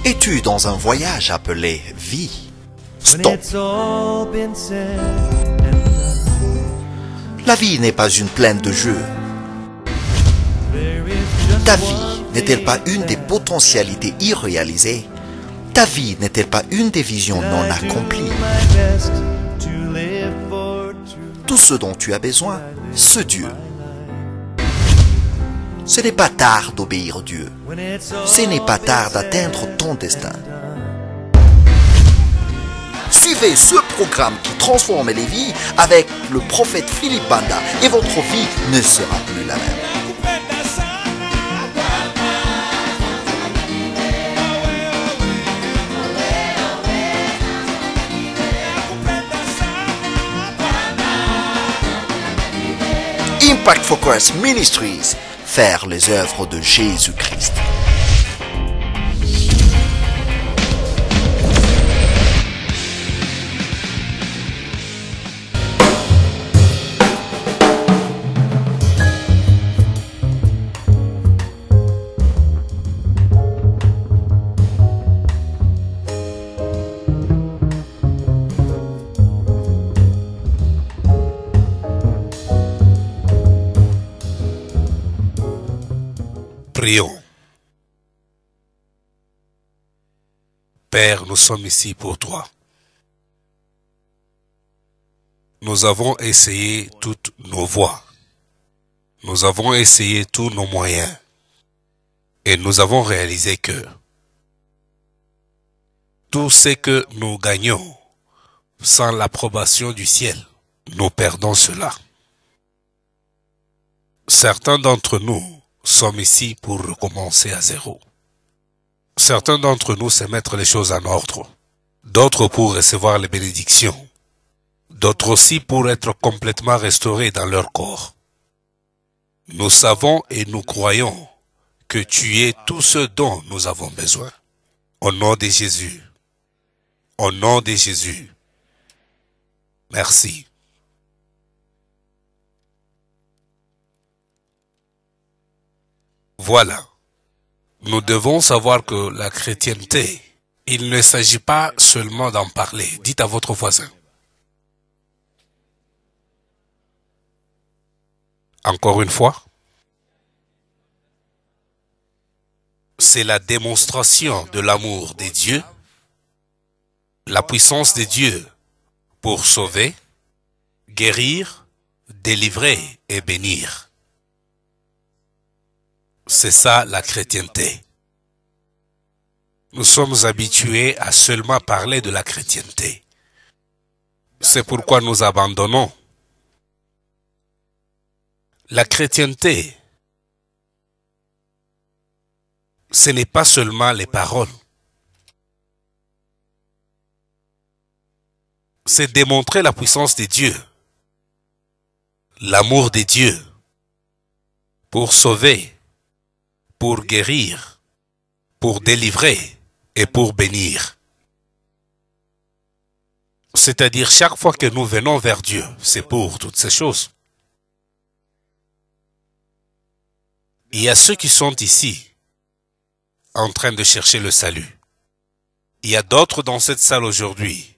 Es-tu dans un voyage appelé vie? Stop. La vie n'est pas une plaine de jeux. Ta vie n'est-elle pas une des potentialités irréalisées? Ta vie n'est-elle pas une des visions non accomplies? Tout ce dont tu as besoin, ce Dieu. Ce n'est pas tard d'obéir Dieu. Ce n'est pas tard d'atteindre ton destin. Suivez ce programme qui transforme les vies avec le prophète Philippe Banda et votre vie ne sera plus la même. Impact Focus Ministries, faire les œuvres de Jésus-Christ. Prions. Père, nous sommes ici pour toi. Nous avons essayé toutes nos voies. Nous avons essayé tous nos moyens. Et nous avons réalisé que tout ce que nous gagnons sans l'approbation du ciel, nous perdons cela. Certains d'entre nous sommes ici pour recommencer à zéro. Certains d'entre nous se mettre les choses en ordre. D'autres pour recevoir les bénédictions. D'autres aussi pour être complètement restaurés dans leur corps. Nous savons et nous croyons que tu es tout ce dont nous avons besoin. Au nom de Jésus. Au nom de Jésus. Merci. Voilà. Nous devons savoir que la chrétienté, il ne s'agit pas seulement d'en parler. Dites à votre voisin. Encore une fois, c'est la démonstration de l'amour de Dieu, la puissance de Dieu pour sauver, guérir, délivrer et bénir. C'est ça la chrétienté. Nous sommes habitués à seulement parler de la chrétienté. C'est pourquoi nous abandonnons. La chrétienté, ce n'est pas seulement les paroles. C'est démontrer la puissance de Dieu, l'amour de Dieu, pour sauver, pour guérir, pour délivrer et pour bénir. C'est-à-dire chaque fois que nous venons vers Dieu, c'est pour toutes ces choses. Il y a ceux qui sont ici en train de chercher le salut. Il y a d'autres dans cette salle aujourd'hui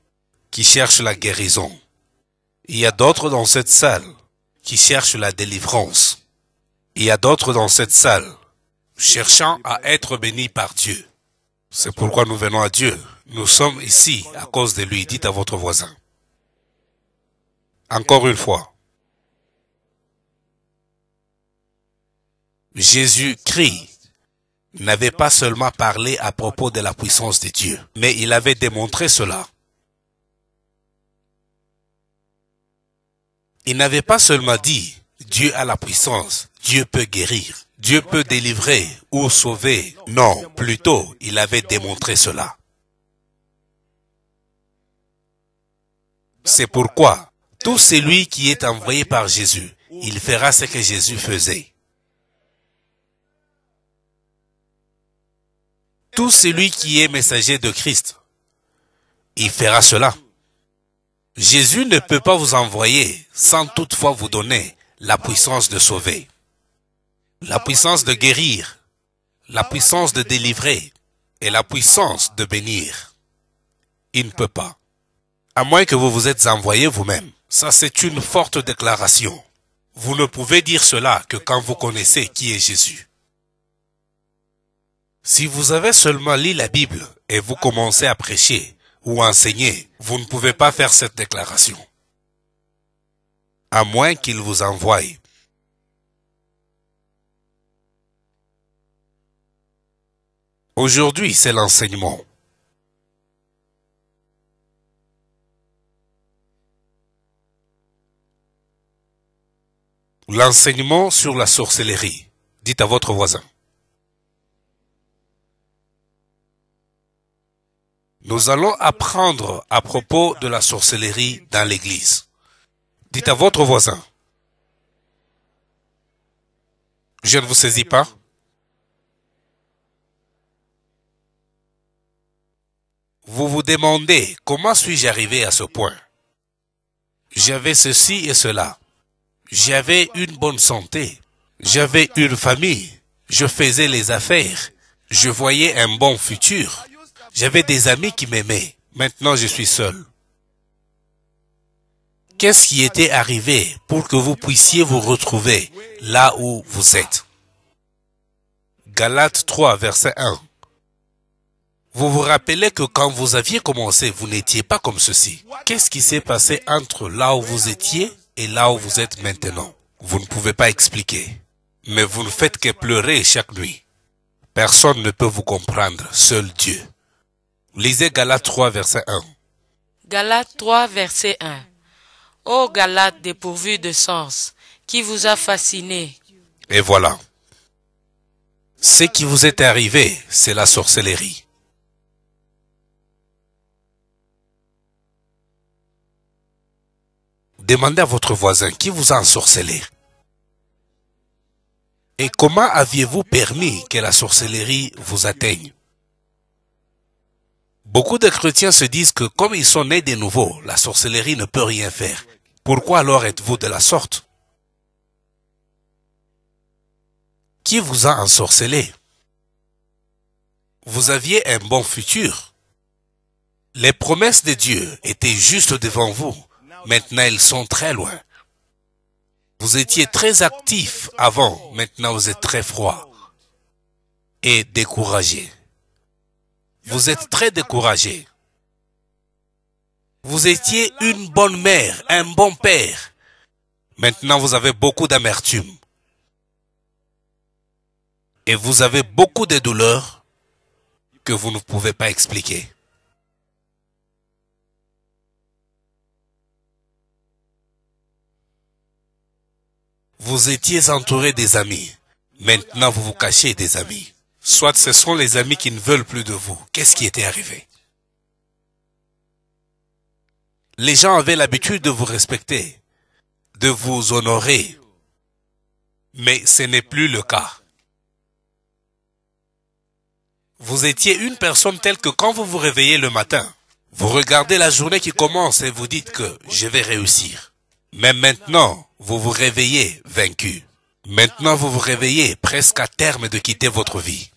qui cherchent la guérison. Il y a d'autres dans cette salle qui cherchent la délivrance. Il y a d'autres dans cette salle cherchant à être bénis par Dieu. C'est pourquoi nous venons à Dieu. Nous sommes ici à cause de lui. Dites à votre voisin. Encore une fois. Jésus-Christ n'avait pas seulement parlé à propos de la puissance de Dieu, mais il avait démontré cela. Il n'avait pas seulement dit Dieu a la puissance, Dieu peut guérir, Dieu peut délivrer ou sauver. Non, plutôt, il avait démontré cela. C'est pourquoi, tout celui qui est envoyé par Jésus, il fera ce que Jésus faisait. Tout celui qui est messager de Christ, il fera cela. Jésus ne peut pas vous envoyer sans toutefois vous donner la puissance de sauver, la puissance de guérir, la puissance de délivrer, et la puissance de bénir. Il ne peut pas. À moins que vous vous êtes envoyé vous-même. Ça, c'est une forte déclaration. Vous ne pouvez dire cela que quand vous connaissez qui est Jésus. Si vous avez seulement lu la Bible et vous commencez à prêcher ou enseigner, vous ne pouvez pas faire cette déclaration. À moins qu'il vous envoie. Aujourd'hui, c'est l'enseignement. L'enseignement sur la sorcellerie. Dites à votre voisin. Nous allons apprendre à propos de la sorcellerie dans l'église. Dites à votre voisin. Je ne vous saisis pas. Vous vous demandez comment suis-je arrivé à ce point? J'avais ceci et cela. J'avais une bonne santé. J'avais une famille. Je faisais les affaires. Je voyais un bon futur. J'avais des amis qui m'aimaient. Maintenant, je suis seul. Qu'est-ce qui était arrivé pour que vous puissiez vous retrouver là où vous êtes? Galates 3, verset 1. Vous vous rappelez que quand vous aviez commencé, vous n'étiez pas comme ceci. Qu'est-ce qui s'est passé entre là où vous étiez et là où vous êtes maintenant? Vous ne pouvez pas expliquer. Mais vous ne faites que pleurer chaque nuit. Personne ne peut vous comprendre, seul Dieu. Lisez Galates 3, verset 1. Galates 3, verset 1. Ô Galates dépourvus de sens, qui vous a fasciné? Et voilà. Ce qui vous est arrivé, c'est la sorcellerie. Demandez à votre voisin qui vous a ensorcelé. Et comment aviez-vous permis que la sorcellerie vous atteigne? Beaucoup de chrétiens se disent que comme ils sont nés de nouveau, la sorcellerie ne peut rien faire. Pourquoi alors êtes-vous de la sorte? Qui vous a ensorcelé? Vous aviez un bon futur. Les promesses de Dieu étaient juste devant vous. Maintenant, elles sont très loin. Vous étiez très actif avant. Maintenant, vous êtes très froid et découragé. Vous êtes très découragé. Vous étiez une bonne mère, un bon père. Maintenant, vous avez beaucoup d'amertume. Et vous avez beaucoup de douleurs que vous ne pouvez pas expliquer. Vous étiez entouré des amis. Maintenant, vous vous cachez des amis. Soit ce sont les amis qui ne veulent plus de vous. Qu'est-ce qui était arrivé? Les gens avaient l'habitude de vous respecter, de vous honorer. Mais ce n'est plus le cas. Vous étiez une personne telle que quand vous vous réveillez le matin, vous regardez la journée qui commence et vous dites que je vais réussir. Mais maintenant, vous vous réveillez vaincu. Maintenant, vous vous réveillez presque à terme de quitter votre vie.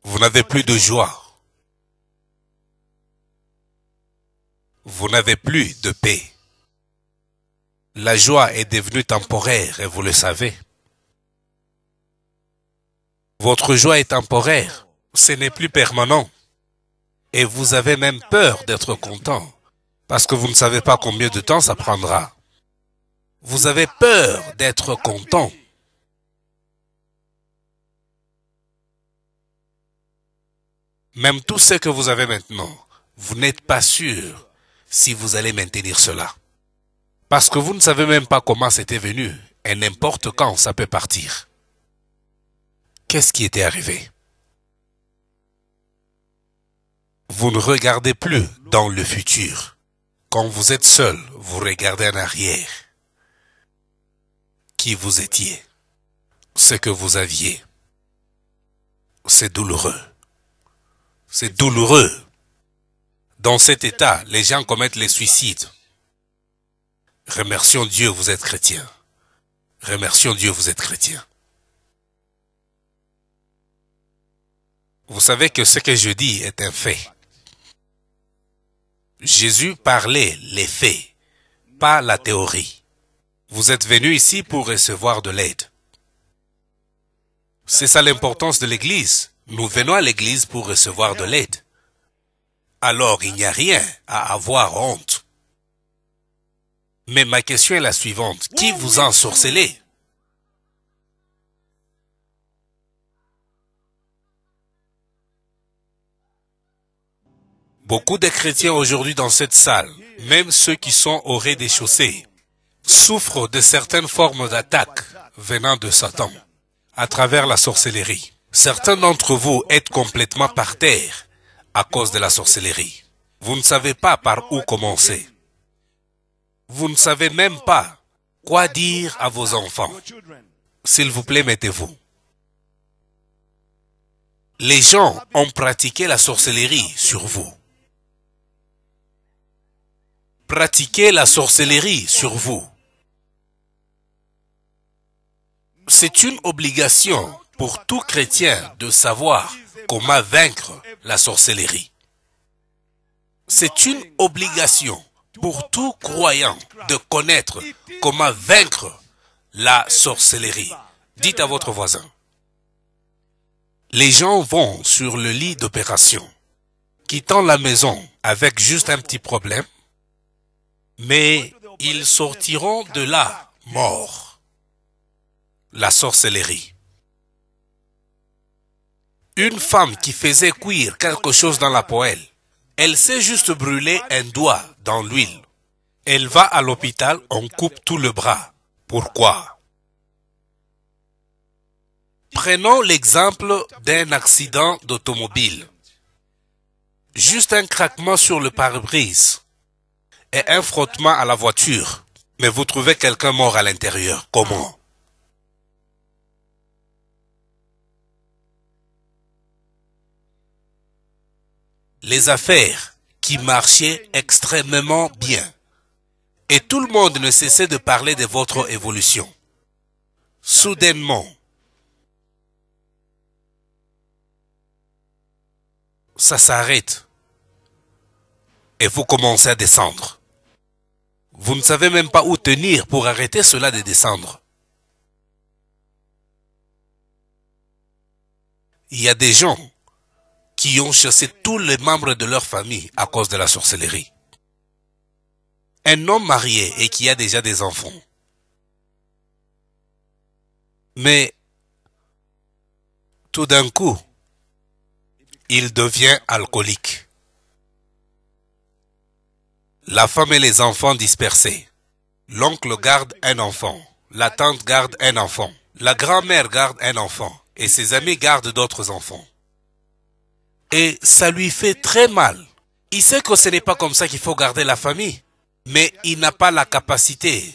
Vous n'avez plus de joie. Vous n'avez plus de paix. La joie est devenue temporaire et vous le savez. Votre joie est temporaire. Ce n'est plus permanent. Et vous avez même peur d'être content. Parce que vous ne savez pas combien de temps ça prendra. Vous avez peur d'être content. Même tout ce que vous avez maintenant, vous n'êtes pas sûr si vous allez maintenir cela. Parce que vous ne savez même pas comment c'était venu, et n'importe quand ça peut partir. Qu'est-ce qui était arrivé? Vous ne regardez plus dans le futur. Quand vous êtes seul, vous regardez en arrière. Qui vous étiez? Ce que vous aviez. C'est douloureux. C'est douloureux. Dans cet état, les gens commettent les suicides. Remercions Dieu, vous êtes chrétien. Remercions Dieu, vous êtes chrétien. Vous savez que ce que je dis est un fait. Jésus parlait les faits, pas la théorie. Vous êtes venu ici pour recevoir de l'aide. C'est ça l'importance de l'Église. Nous venons à l'Église pour recevoir de l'aide. Alors il n'y a rien à avoir honte. Mais ma question est la suivante. Qui vous a ensorcelé? Beaucoup de chrétiens aujourd'hui dans cette salle, même ceux qui sont au rez-de-chaussée, souffrent de certaines formes d'attaques venant de Satan à travers la sorcellerie. Certains d'entre vous êtes complètement par terre à cause de la sorcellerie. Vous ne savez pas par où commencer. Vous ne savez même pas quoi dire à vos enfants. S'il vous plaît, mettez-vous. Les gens ont pratiqué la sorcellerie sur vous. Pratiquez la sorcellerie sur vous. C'est une obligation pour tout chrétien de savoir comment vaincre la sorcellerie. C'est une obligation pour tout croyant de connaître comment vaincre la sorcellerie. Dites à votre voisin. Les gens vont sur le lit d'opération, quittant la maison avec juste un petit problème, mais ils sortiront de là morts. La sorcellerie. Une femme qui faisait cuire quelque chose dans la poêle, elle s'est juste brûlé un doigt dans l'huile. Elle va à l'hôpital, on coupe tout le bras. Pourquoi? Prenons l'exemple d'un accident d'automobile. Juste un craquement sur le pare-brise et un frottement à la voiture. Mais vous trouvez quelqu'un mort à l'intérieur. Comment? Les affaires qui marchaient extrêmement bien. Et tout le monde ne cessait de parler de votre évolution. Soudainement, ça s'arrête. Et vous commencez à descendre. Vous ne savez même pas où tenir pour arrêter cela de descendre. Il y a des gens qui ont chassé tous les membres de leur famille à cause de la sorcellerie. Un homme marié et qui a déjà des enfants. Mais, tout d'un coup, il devient alcoolique. La femme et les enfants dispersés. L'oncle garde un enfant. La tante garde un enfant. La grand-mère garde un enfant. Et ses amis gardent d'autres enfants. Et ça lui fait très mal. Il sait que ce n'est pas comme ça qu'il faut garder la famille. Mais il n'a pas la capacité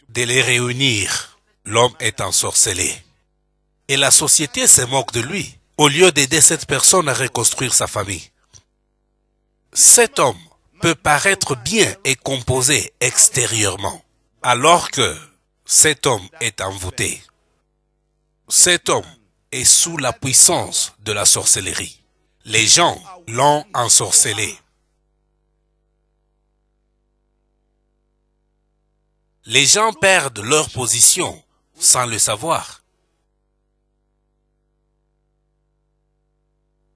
de les réunir. L'homme est ensorcelé. Et la société se moque de lui, au lieu d'aider cette personne à reconstruire sa famille. Cet homme peut paraître bien et composé extérieurement, alors que cet homme est envoûté. Cet homme est sous la puissance de la sorcellerie. Les gens l'ont ensorcelé. Les gens perdent leur position sans le savoir.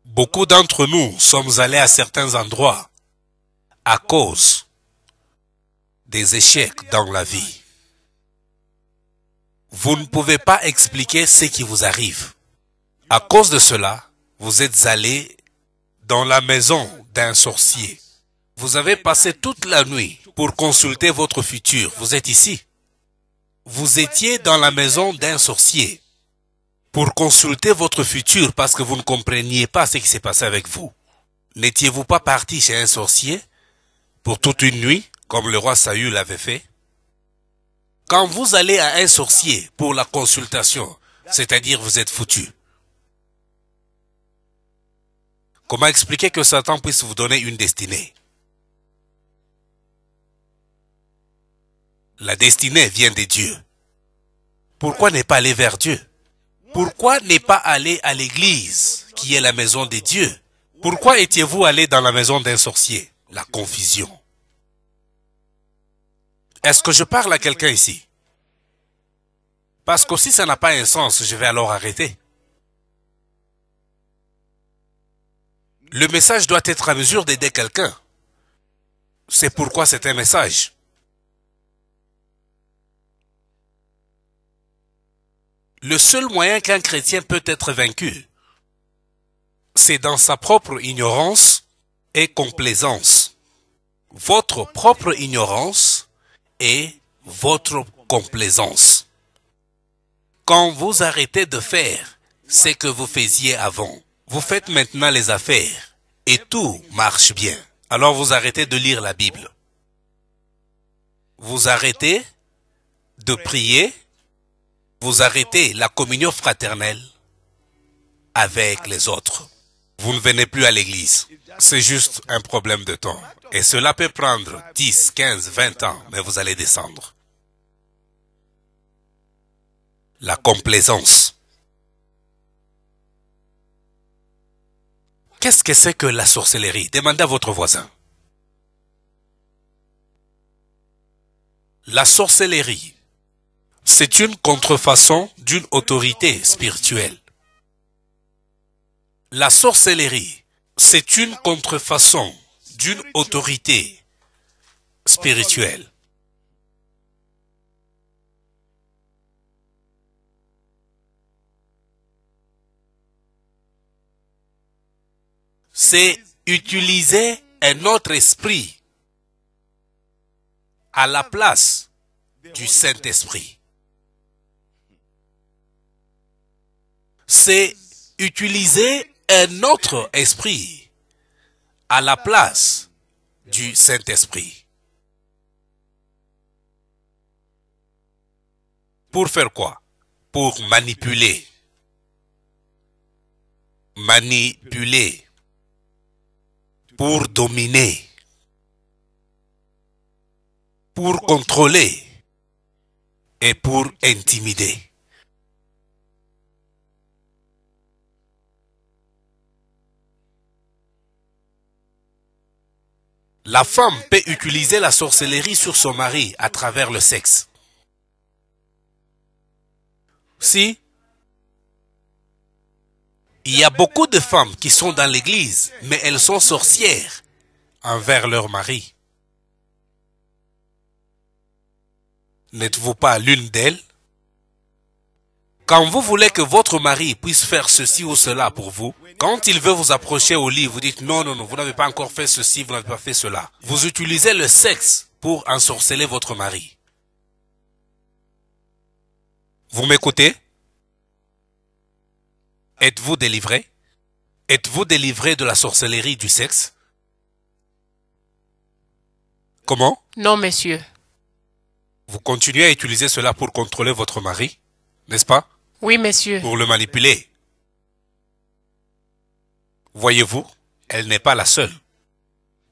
Beaucoup d'entre nous sommes allés à certains endroits à cause des échecs dans la vie. Vous ne pouvez pas expliquer ce qui vous arrive. À cause de cela, vous êtes allé dans la maison d'un sorcier. Vous avez passé toute la nuit pour consulter votre futur. Vous êtes ici. Vous étiez dans la maison d'un sorcier pour consulter votre futur parce que vous ne compreniez pas ce qui s'est passé avec vous. N'étiez-vous pas parti chez un sorcier pour toute une nuit, comme le roi Saül l'avait fait? Quand vous allez à un sorcier pour la consultation, c'est-à-dire vous êtes foutu. Comment expliquer que Satan puisse vous donner une destinée? La destinée vient de Dieu. Pourquoi ne pas aller vers Dieu? Pourquoi ne pas aller à l'église, qui est la maison de Dieu? Pourquoi étiez-vous allé dans la maison d'un sorcier? La confusion. Est-ce que je parle à quelqu'un ici? Parce que si ça n'a pas un sens, je vais alors arrêter. Le message doit être à mesure d'aider quelqu'un. C'est pourquoi c'est un message. Le seul moyen qu'un chrétien peut être vaincu, c'est dans sa propre ignorance et complaisance. Votre propre ignorance et votre complaisance. Quand vous arrêtez de faire ce que vous faisiez avant, vous faites maintenant les affaires et tout marche bien. Alors vous arrêtez de lire la Bible. Vous arrêtez de prier. Vous arrêtez la communion fraternelle avec les autres. Vous ne venez plus à l'église. C'est juste un problème de temps. Et cela peut prendre 10, 15, 20 ans, mais vous allez descendre. La complaisance. Qu'est-ce que c'est que la sorcellerie? Demandez à votre voisin. La sorcellerie, c'est une contrefaçon d'une autorité spirituelle. La sorcellerie, c'est une contrefaçon d'une autorité spirituelle. C'est utiliser un autre esprit à la place du Saint-Esprit. C'est utiliser un autre esprit à la place du Saint-Esprit. Pour faire quoi? Pour manipuler. Manipuler. Pour dominer. Pour contrôler. Et pour intimider. La femme peut utiliser la sorcellerie sur son mari à travers le sexe. Si il y a beaucoup de femmes qui sont dans l'église, mais elles sont sorcières envers leur mari. N'êtes-vous pas l'une d'elles? Quand vous voulez que votre mari puisse faire ceci ou cela pour vous, quand il veut vous approcher au lit, vous dites non, non, non, vous n'avez pas encore fait ceci, vous n'avez pas fait cela. Vous utilisez le sexe pour ensorceler votre mari. Vous m'écoutez? Êtes-vous délivré? Êtes-vous délivré de la sorcellerie du sexe? Comment? Non, monsieur. Vous continuez à utiliser cela pour contrôler votre mari, n'est-ce pas? Oui, monsieur. Pour le manipuler. Voyez-vous, elle n'est pas la seule.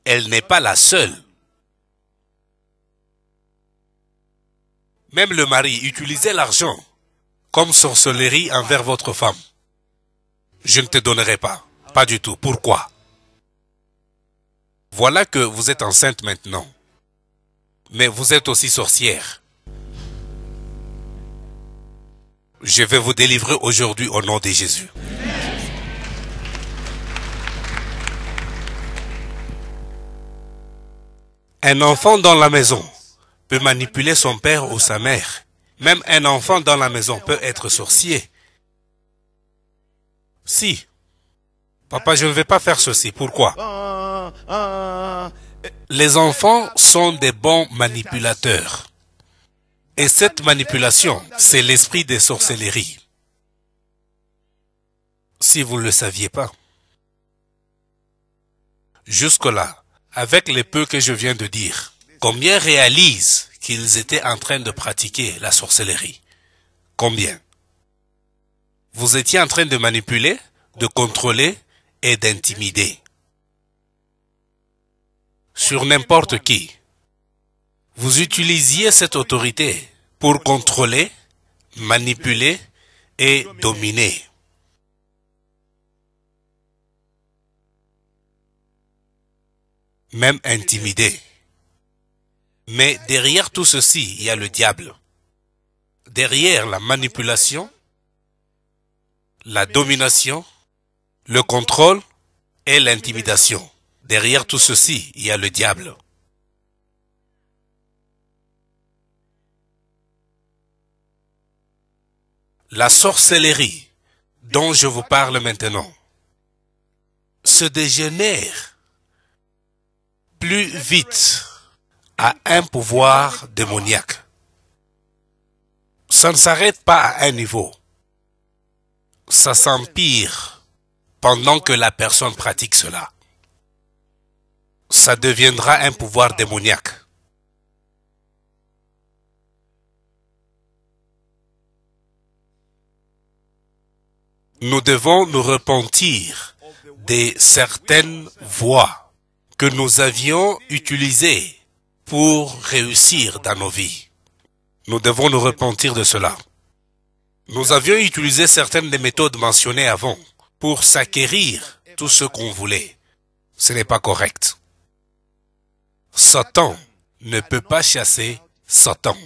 Elle n'est pas la seule. Même le mari utilisait l'argent comme sorcellerie envers votre femme. Je ne te donnerai pas. Pas du tout. Pourquoi? Voilà que vous êtes enceinte maintenant. Mais vous êtes aussi sorcière. Je vais vous délivrer aujourd'hui au nom de Jésus. Un enfant dans la maison peut manipuler son père ou sa mère. Même un enfant dans la maison peut être sorcier. Si. Papa, je ne vais pas faire ceci. Pourquoi? Les enfants sont des bons manipulateurs. Et cette manipulation, c'est l'esprit des sorcelleries. Si vous ne le saviez pas. Jusque-là, avec les peu que je viens de dire, combien réalisent qu'ils étaient en train de pratiquer la sorcellerie? Combien? Vous étiez en train de manipuler, de contrôler et d'intimider sur n'importe qui. Vous utilisiez cette autorité pour contrôler, manipuler et dominer. Même intimider. Mais derrière tout ceci, il y a le diable. Derrière la manipulation, la domination, le contrôle et l'intimidation. Derrière tout ceci, il y a le diable. La sorcellerie dont je vous parle maintenant se dégénère plus vite à un pouvoir démoniaque. Ça ne s'arrête pas à un niveau. Ça s'empire pendant que la personne pratique cela. Ça deviendra un pouvoir démoniaque. Nous devons nous repentir de certaines voies que nous avions utilisées pour réussir dans nos vies. Nous devons nous repentir de cela. Nous avions utilisé certaines des méthodes mentionnées avant pour s'acquérir tout ce qu'on voulait. Ce n'est pas correct. Satan ne peut pas chasser Satan.